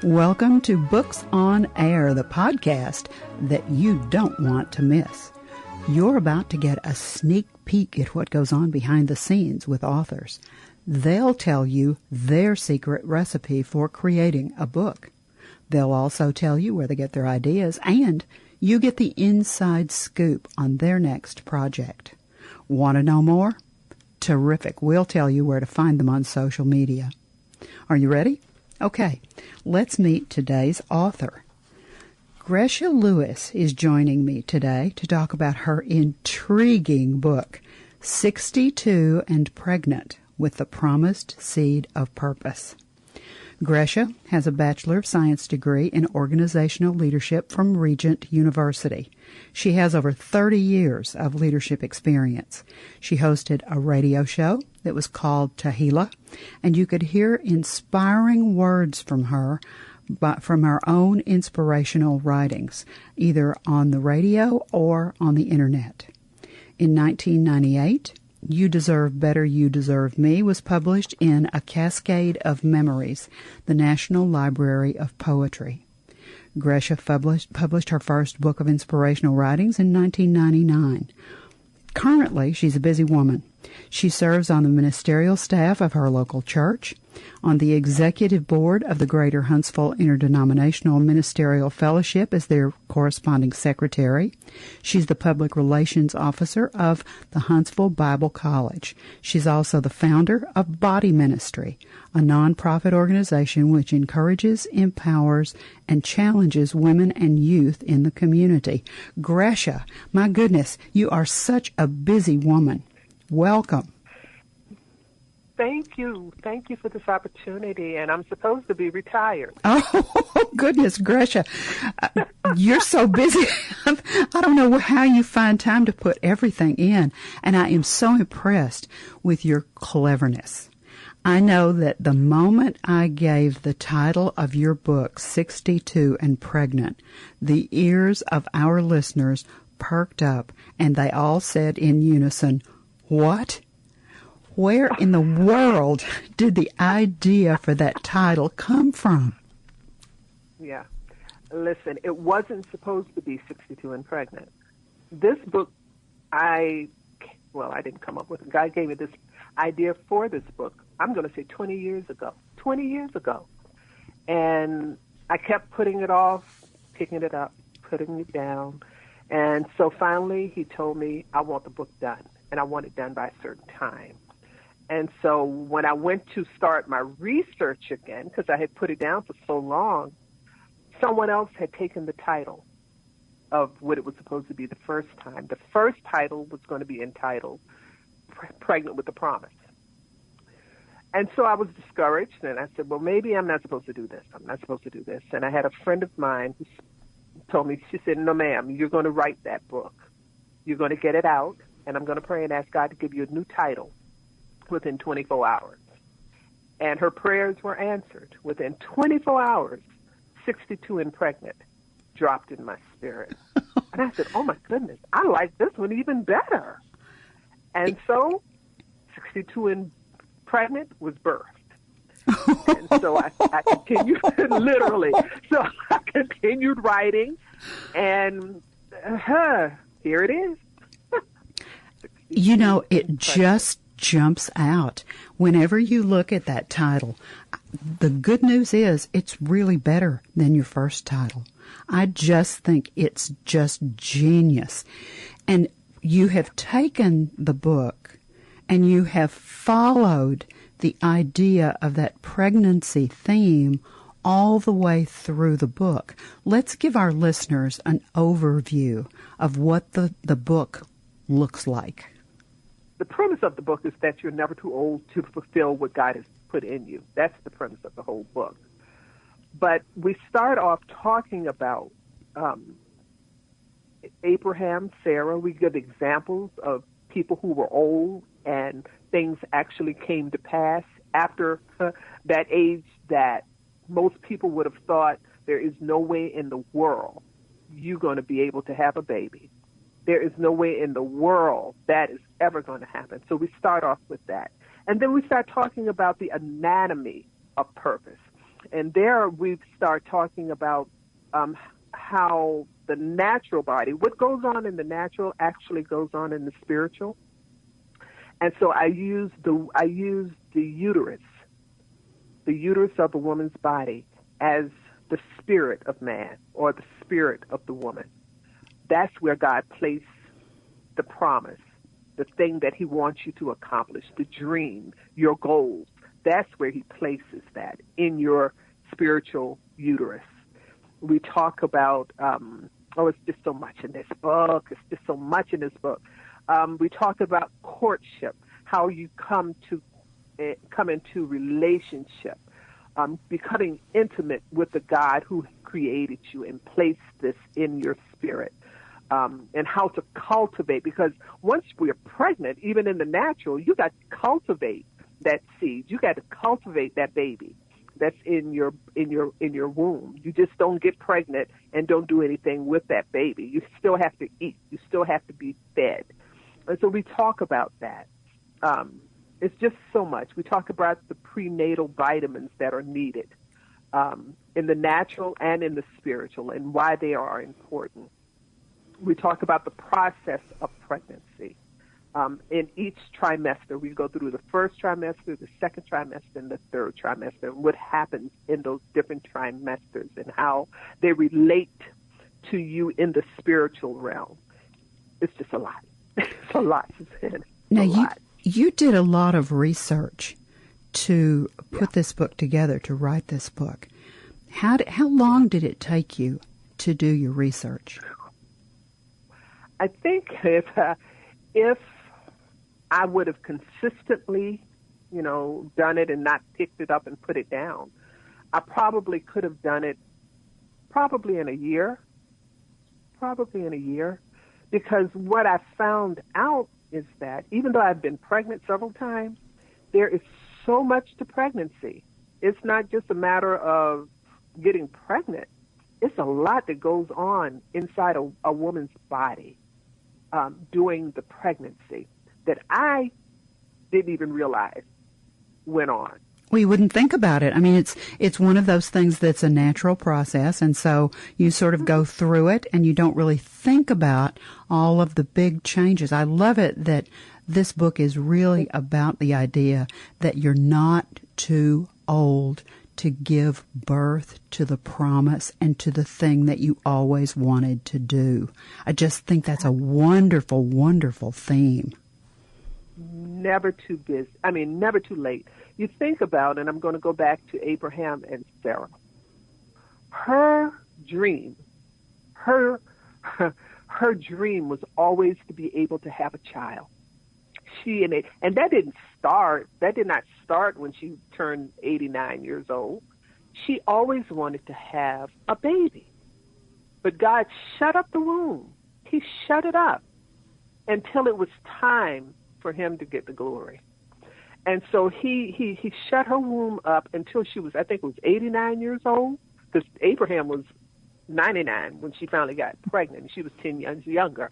Welcome to Books on Air, the podcast that you don't want to miss. You're about to get a sneak peek at what goes on behind the scenes with authors. They'll tell you their secret recipe for creating a book. They'll also tell you where they get their ideas, and you get the inside scoop on their next project. Want to know more? Terrific. We'll tell you where to find them on social media. Are you ready? Okay, let's meet today's author. Gresha Lewis is joining me today to talk about her intriguing book, 62 and Pregnant, with the Promised Seed of Purpose. Gresha has a Bachelor of Science degree in Organizational Leadership from Regent University. She has over 30 years of leadership experience. She hosted a radio show that was called Tahila, and you could hear inspiring words from her, from her own inspirational writings, either on the radio or on the Internet. In 1998, You Deserve Better, You Deserve Me was published in A Cascade of Memories, the National Library of Poetry. Gresha published her first book of inspirational writings in 1999. Currently, she's a busy woman. She serves on the ministerial staff of her local church, on the executive board of the Greater Huntsville Interdenominational Ministerial Fellowship as their corresponding secretary. She's the public relations officer of the Huntsville Bible College. She's also the founder of Body Ministry, a nonprofit organization which encourages, empowers, and challenges women and youth in the community. Gresha, my goodness, you are such a busy woman. Welcome. Thank you. Thank you for this opportunity. And I'm supposed to be retired. Oh, goodness, Gresha. You're so busy. I don't know how you find time to put everything in. And I am so impressed with your cleverness. I know that the moment I gave the title of your book, 62 and Pregnant, the ears of our listeners perked up and they all said in unison, "What? Where in the world did the idea for that title come from?" Yeah. Listen, it wasn't supposed to be 62 and Pregnant. This book, I didn't come up with it. God gave me this idea for this book, I'm going to say 20 years ago. 20 years ago. And I kept putting it off, picking it up, putting it down. And so finally he told me, I want the book done, and I want it done by a certain time. And so when I went to start my research again, because I had put it down for so long, someone else had taken the title of what it was supposed to be the first time. The first title was going to be entitled Pregnant with the Promise. And so I was discouraged, and I said, well, maybe I'm not supposed to do this. I'm not supposed to do this. And I had a friend of mine who told me, she said, no, ma'am, you're going to write that book. You're going to get it out, and I'm going to pray and ask God to give you a new title within 24 hours. And her prayers were answered. Within 24 hours, 62 and Pregnant dropped in my spirit. And I said, oh, my goodness, I like this one even better. And so 62 and Pregnant was birthed. And so I continued, literally. So I continued writing, and here it is. You know, it just jumps out. Whenever you look at that title, the good news is it's really better than your first title. I just think it's just genius. And you have taken the book and you have followed the idea of that pregnancy theme all the way through the book. Let's give our listeners an overview of what the book looks like. The premise of the book is that you're never too old to fulfill what God has put in you. That's the premise of the whole book. But we start off talking about Abraham, Sarah. We give examples of people who were old and things actually came to pass after that age that most people would have thought there is no way in the world you're going to be able to have a baby. There is no way in the world that is ever going to happen. So we start off with that. And then we start talking about the anatomy of purpose. And there we start talking about how the natural body, what goes on in the natural actually goes on in the spiritual. And so I use the uterus of a woman's body as the spirit of man or the spirit of the woman. That's where God placed the promise, the thing that he wants you to accomplish, the dream, your goals. That's where he places that in your spiritual uterus. We talk about, it's just so much in this book. We talk about courtship, how you come into relationship, becoming intimate with the God who created you and placed this in your spirit, and how to cultivate. Because once we're pregnant, even in the natural, you got to cultivate that seed. You got to cultivate that baby that's in your womb. You just don't get pregnant and don't do anything with that baby. You still have to eat. You still have to be fed. And so we talk about that. It's just so much. We talk about the prenatal vitamins that are needed in the natural and in the spiritual and why they are important. We talk about the process of pregnancy. In each trimester, we go through the first trimester, the second trimester, and the third trimester, and what happens in those different trimesters and how they relate to you in the spiritual realm. It's just a lot. It's a lot, Suzanne. Now, you did a lot of research to put this book together, to write this book. How long did it take you to do your research? I think if I would have consistently, done it and not picked it up and put it down, I probably could have done it in a year. Because what I found out is that even though I've been pregnant several times, there is so much to pregnancy. It's not just a matter of getting pregnant. It's a lot that goes on inside a woman's body during the pregnancy that I didn't even realize went on. Well, you wouldn't think about it. I mean, it's one of those things that's a natural process, and so you sort of go through it, and you don't really think about all of the big changes. I love it that this book is really about the idea that you're not too old to give birth to the promise and to the thing that you always wanted to do. I just think that's a wonderful, wonderful theme. Never too busy. Never too late. You think about, and I'm going to go back to Abraham and Sarah. Her dream was always to be able to have a child. And that did not start when she turned 89 years old. She always wanted to have a baby. But God shut up the womb. He shut it up until it was time for him to get the glory. And so he shut her womb up until she was, I think it was 89 years old, because Abraham was 99 when she finally got pregnant, and she was 10 years younger.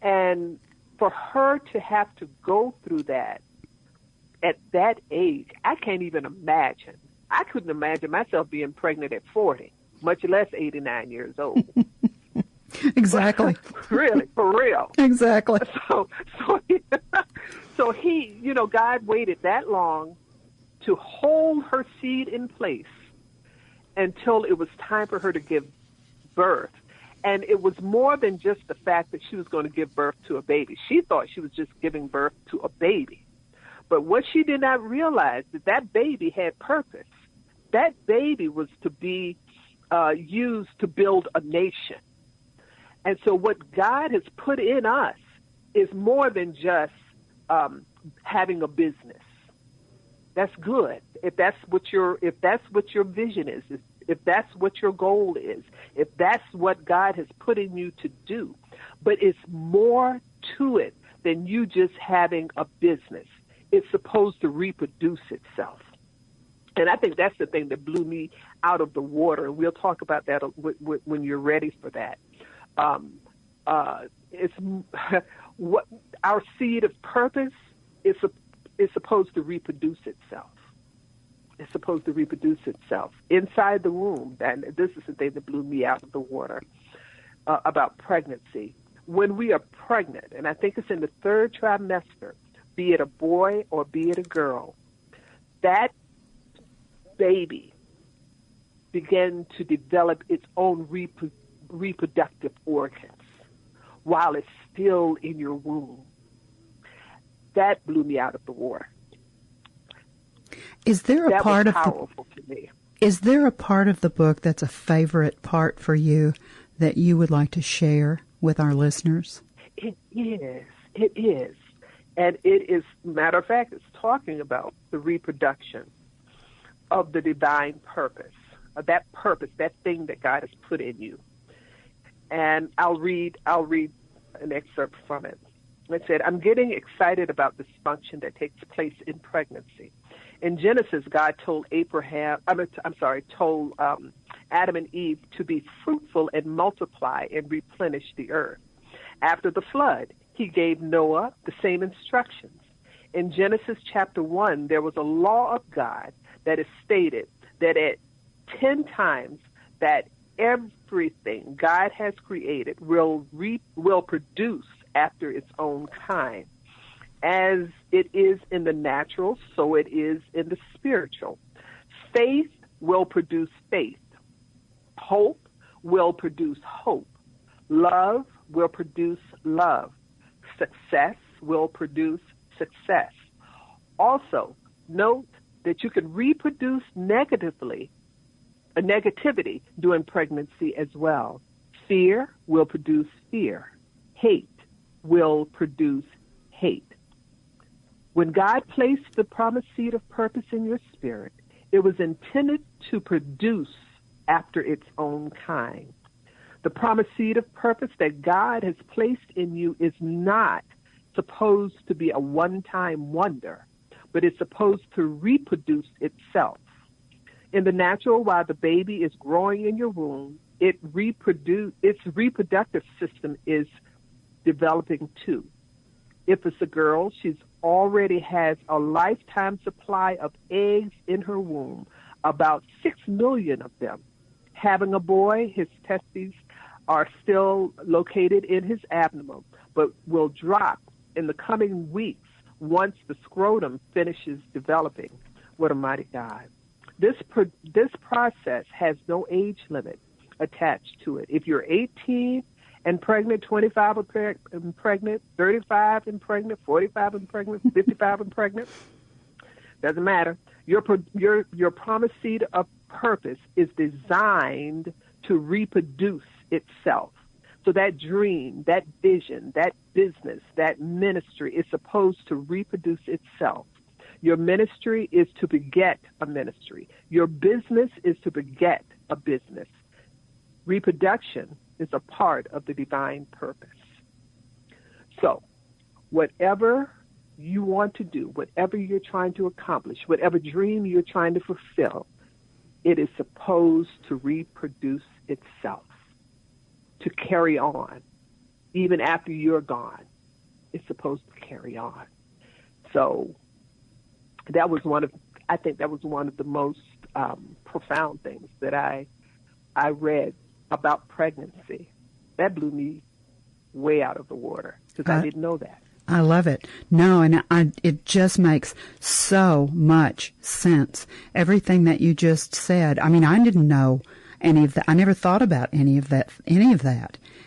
And for her to have to go through that at that age, I can't even imagine. I couldn't imagine myself being pregnant at 40, much less 89 years old. Exactly. Really, for real. Exactly. So he, God waited that long to hold her seed in place until it was time for her to give birth. And it was more than just the fact that she was going to give birth to a baby. She thought she was just giving birth to a baby. But what she did not realize is that baby had purpose. That baby was to be used to build a nation. And so what God has put in us is more than just having a business. That's good. If that's what your vision is, if that's what your goal is, if that's what God has put in you to do. But it's more to it than you just having a business. It's supposed to reproduce itself. And I think that's the thing that blew me out of the water. And we'll talk about that when you're ready for that. It's what our seed of purpose is supposed to reproduce itself. is supposed to reproduce itself inside the womb. And this is the thing that blew me out of the water about pregnancy. When we are pregnant, and I think it's in the third trimester, be it a boy or be it a girl, that baby began to develop its own reproductive organs while it's still in your womb. That blew me out of the water. Is there a that part was of powerful to me. Is there a part of the book that's a favorite part for you that you would like to share with our listeners? It is. It is. And it is, matter of fact, it's talking about the reproduction of the divine purpose, that thing that God has put in you. And I'll read an excerpt from it. It said, I'm getting excited about this function that takes place in pregnancy. In Genesis, God told Adam and Eve to be fruitful and multiply and replenish the earth. After the flood, he gave Noah the same instructions. In Genesis chapter 1, there was a law of God that is stated that at 10 times that everything God has created will produce after its own kind. As it is in the natural, so it is in the spiritual. Faith will produce faith. Hope will produce hope. Love will produce love. Success will produce success. Also, note that you can reproduce negativity during pregnancy as well. Fear will produce fear. Hate will produce hate. When God placed the promised seed of purpose in your spirit, it was intended to produce after its own kind. The promised seed of purpose that God has placed in you is not supposed to be a one-time wonder, but it's supposed to reproduce itself. In the natural, while the baby is growing in your womb, its reproductive system is developing too. If it's a girl, she's already has a lifetime supply of eggs in her womb, about 6 million of them. Having a boy, his testes are still located in his abdomen, but will drop in the coming weeks once the scrotum finishes developing. What a mighty God. This process has no age limit attached to it. If you're 18 and pregnant, 25 and pregnant, 35 and pregnant, 45 and pregnant, 55 and pregnant, doesn't matter. Your promised seed of purpose is designed to reproduce itself. So that dream, that vision, that business, that ministry is supposed to reproduce itself. Your ministry is to beget a ministry. Your business is to beget a business. Reproduction is a part of the divine purpose. So, whatever you want to do, whatever you're trying to accomplish, whatever dream you're trying to fulfill, it is supposed to reproduce itself, to carry on. Even after you're gone, it's supposed to carry on. So, that was one of the most profound things that I read about pregnancy. That blew me way out of the water because I didn't know that. I love it. No, and it just makes so much sense. Everything that you just said. I mean, I didn't know any of that. I never thought about any of that.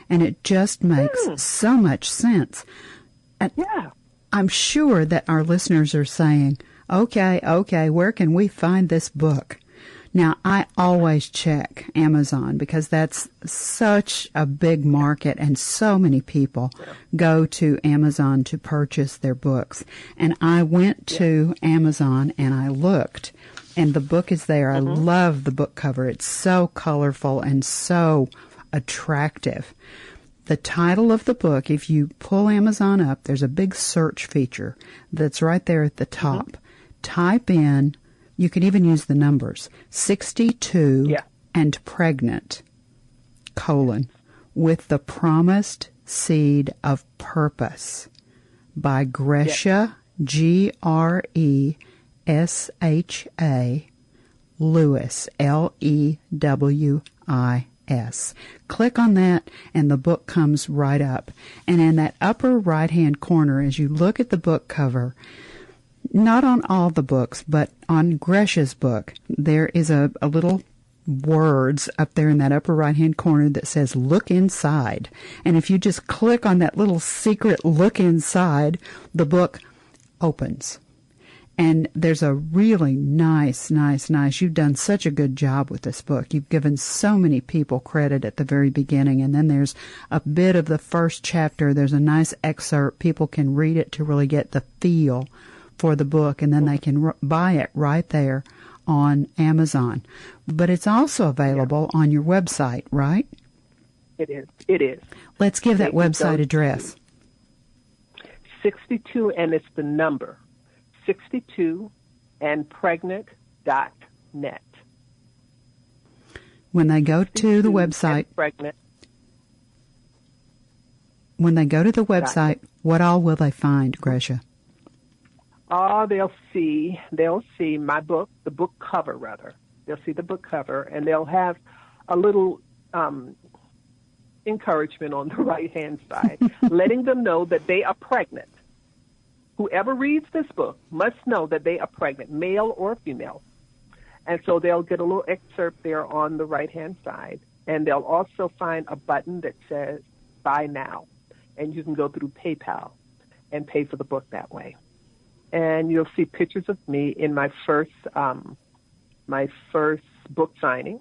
And it just makes so much sense. And yeah. I'm sure that our listeners are saying, okay, where can we find this book? Now, I always check Amazon because that's such a big market and so many people go to Amazon to purchase their books. And I went to Amazon and I looked, and the book is there. I love the book cover. It's so colorful and so attractive. The title of the book, if you pull Amazon up, there's a big search feature that's right there at the top. Type in, you can even use the numbers, 62 and pregnant, with the promised seed of purpose by Gresha, Gresha, Lewis, Lewis. Click on that and the book comes right up. And in that upper right-hand corner, as you look at the book cover, not on all the books, but on Gresha's book, there is a little words up there in that upper right-hand corner that says look inside. And if you just click on that little secret look inside, the book opens. And there's a really nice, you've done such a good job with this book. You've given so many people credit at the very beginning. And then there's a bit of the first chapter. There's a nice excerpt. People can read it to really get the feel for the book. And then they can buy it right there on Amazon. But it's also available on your website, right? It is. Let's give that website address. 62, and it's the number. 62andpregnant.net. When they go to the website, what all will they find, Gresha? Oh, they'll see my book, the book cover rather. They'll see the book cover, and they'll have a little encouragement on the right-hand side, letting them know that they are pregnant. Whoever reads this book must know that they are pregnant, male or female. And so they'll get a little excerpt there on the right-hand side. And they'll also find a button that says, buy now. And you can go through PayPal and pay for the book that way. And you'll see pictures of me in my first book signing.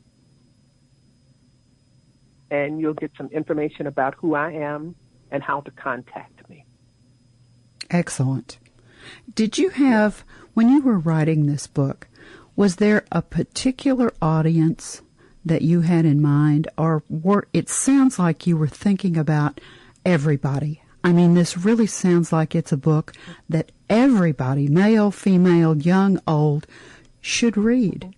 And you'll get some information about who I am and how to contact me. Excellent. Did you have, when you were writing this book, was there a particular audience that you had in mind, or it sounds like you were thinking about everybody? I mean, this really sounds like it's a book that everybody, male, female, young, old, should read.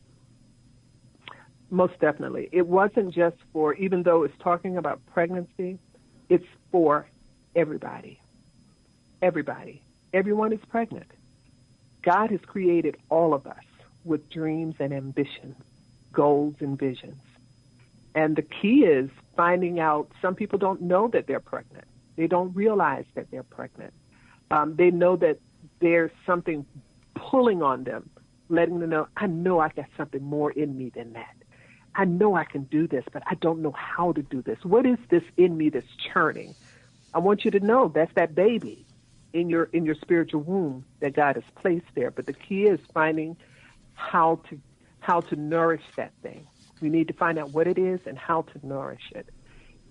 Most definitely. It wasn't just for, even though it's talking about pregnancy, it's for everybody. Everybody. Everyone is pregnant. God has created all of us with dreams and ambitions, goals and visions. And the key is finding out, some people don't know that they're pregnant. They don't realize that they're pregnant. They know that there's something pulling on them, letting them know, I know I got something more in me than that. I know I can do this, but I don't know how to do this. What is this in me that's churning? I want you to know that's that baby in your spiritual womb that God has placed there. But the key is finding how to nourish that thing. We need to find out what it is and how to nourish it,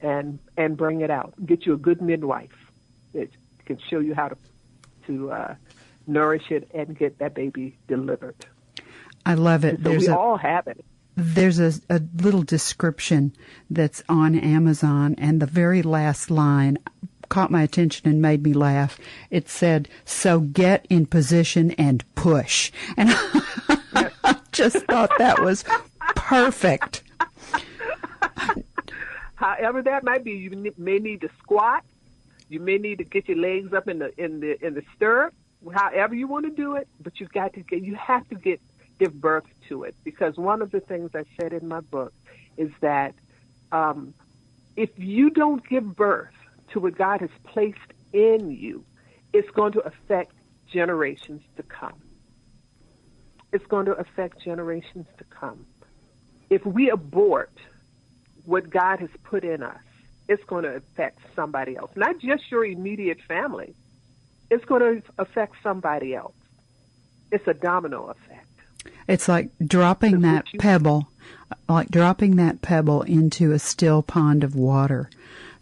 and bring it out. Get you a good midwife that can show you how to nourish it and get that baby delivered. I love it. So we all have it. There's a little description that's on Amazon, and the very last line caught my attention and made me laugh. It said, "So get in position and push." And I just thought that was perfect. However that might be, you may need to squat. You may need to get your legs up in the stirrup. However you want to do it, but you have to give birth to it, because one of the things I said in my book is that if you don't give birth to what God has placed in you, it's going to affect generations to come. It's going to affect generations to come. If we abort what God has put in us, it's going to affect somebody else, not just your immediate family. It's going to affect somebody else. It's a domino effect. It's like dropping that pebble into a still pond of water.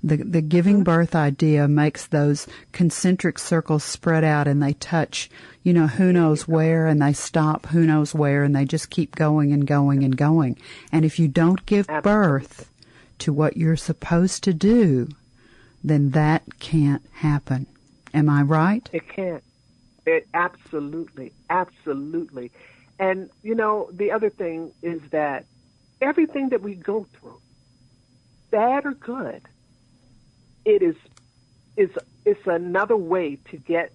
The giving birth idea makes those concentric circles spread out, and they touch, who knows where, and they stop who knows where, and they just keep going and going and going. And if you don't give birth to what you're supposed to do, then that can't happen. Am I right? It can't. It absolutely. And, the other thing is that everything that we go through, bad or good, it's another way to get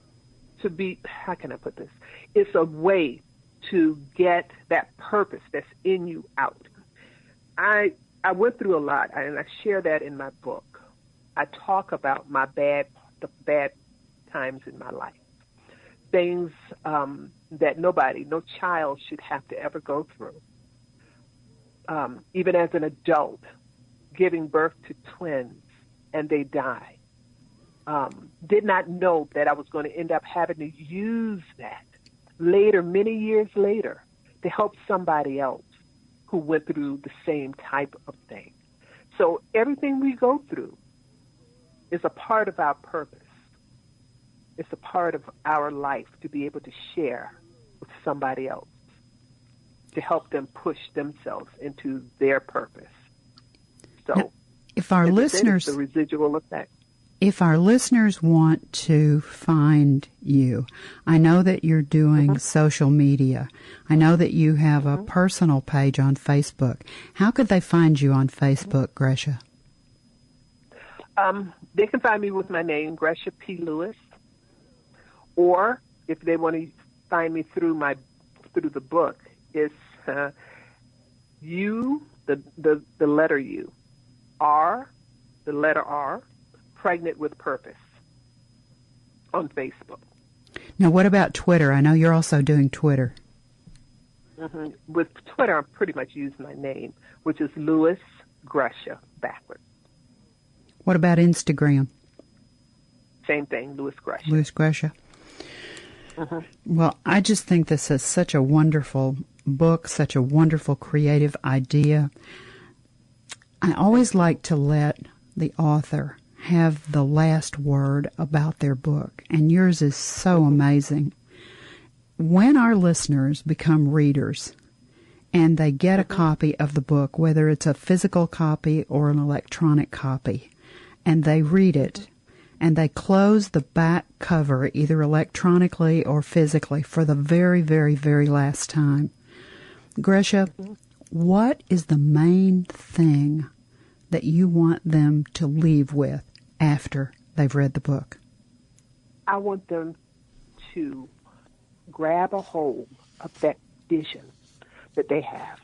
to be, how can I put this? It's a way to get that purpose that's in you out. I went through a lot, and I share that in my book. I talk about the bad times in my life, things that no child should have to ever go through. Even as an adult, giving birth to twins, and they die. Did not know that I was going to end up having to use that later, many years later, to help somebody else who went through the same type of thing. So everything we go through is a part of our purpose. It's a part of our life to be able to share with somebody else, to help them push themselves into their purpose. So, now, if our listeners, the residual effect. If our listeners want to find you, I know that you're doing social media. I know that you have a personal page on Facebook. How could they find you on Facebook, Gresha? They can find me with my name, Gresha P. Lewis, or if they want to find me through the book, it's U, the letter U, R, the letter R, Pregnant with Purpose, on Facebook. Now, what about Twitter? I know you're also doing Twitter. With Twitter, I pretty much use my name, which is Lewis Gresha, backwards. What about Instagram? Same thing, Lewis Gresha. Lewis Gresha. Well, I just think this is such a wonderful book, such a wonderful creative idea. I always like to let the author have the last word about their book, and yours is so amazing. When our listeners become readers and they get a copy of the book, whether it's a physical copy or an electronic copy, and they read it, and they close the back cover either electronically or physically for the very, very, very last time, Gresha, what is the main thing that you want them to leave with after they've read the book? I want them to grab a hold of that vision that they have.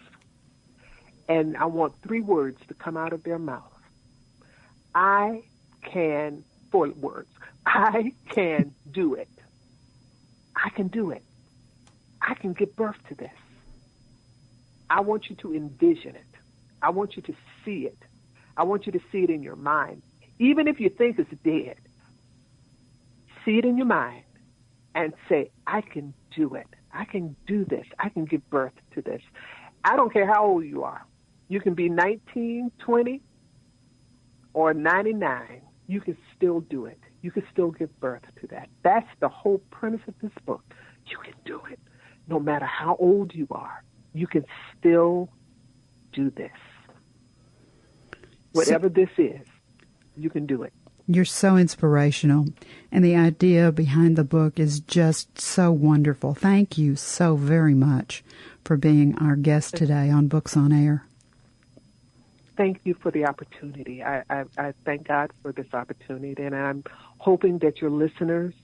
And I want 3 words to come out of their mouth. 4 words. I can do it. I can do it. I can give birth to this. I want you to envision it. I want you to see it. I want you to see it in your mind. Even if you think it's dead, see it in your mind and say, I can do it. I can do this. I can give birth to this. I don't care how old you are. You can be 19, 20, or 99. You can still do it. You can still give birth to that. That's the whole premise of this book. You can do it. No matter how old you are, you can still do this. Whatever this is, you can do it. You're so inspirational, and the idea behind the book is just so wonderful. Thank you so very much for being our guest today on Books on Air. Thank you for the opportunity. I thank God for this opportunity, and I'm hoping that your listeners,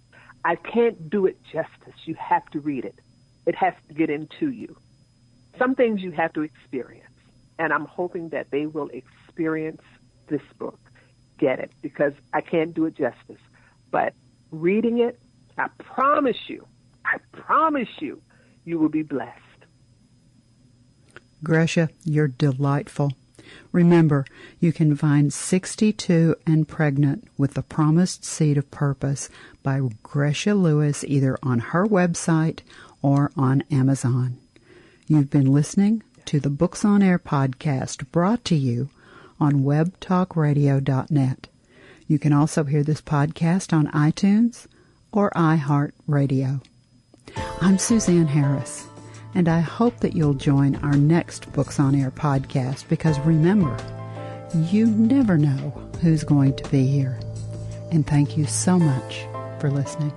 I can't do it justice. You have to read it. It has to get into you. Some things you have to experience, and I'm hoping that they will experience this book, get it, because I can't do it justice. But reading it, I promise you, you will be blessed. Gresha, you're delightful. Remember, you can find 62 and Pregnant with the Promised Seed of Purpose by Gresha Lewis either on her website or on Amazon. You've been listening to the Books on Air podcast brought to you on webtalkradio.net. You can also hear this podcast on iTunes or iHeartRadio. I'm Suzanne Harris, and I hope that you'll join our next Books on Air podcast because remember, you never know who's going to be here. And thank you so much for listening.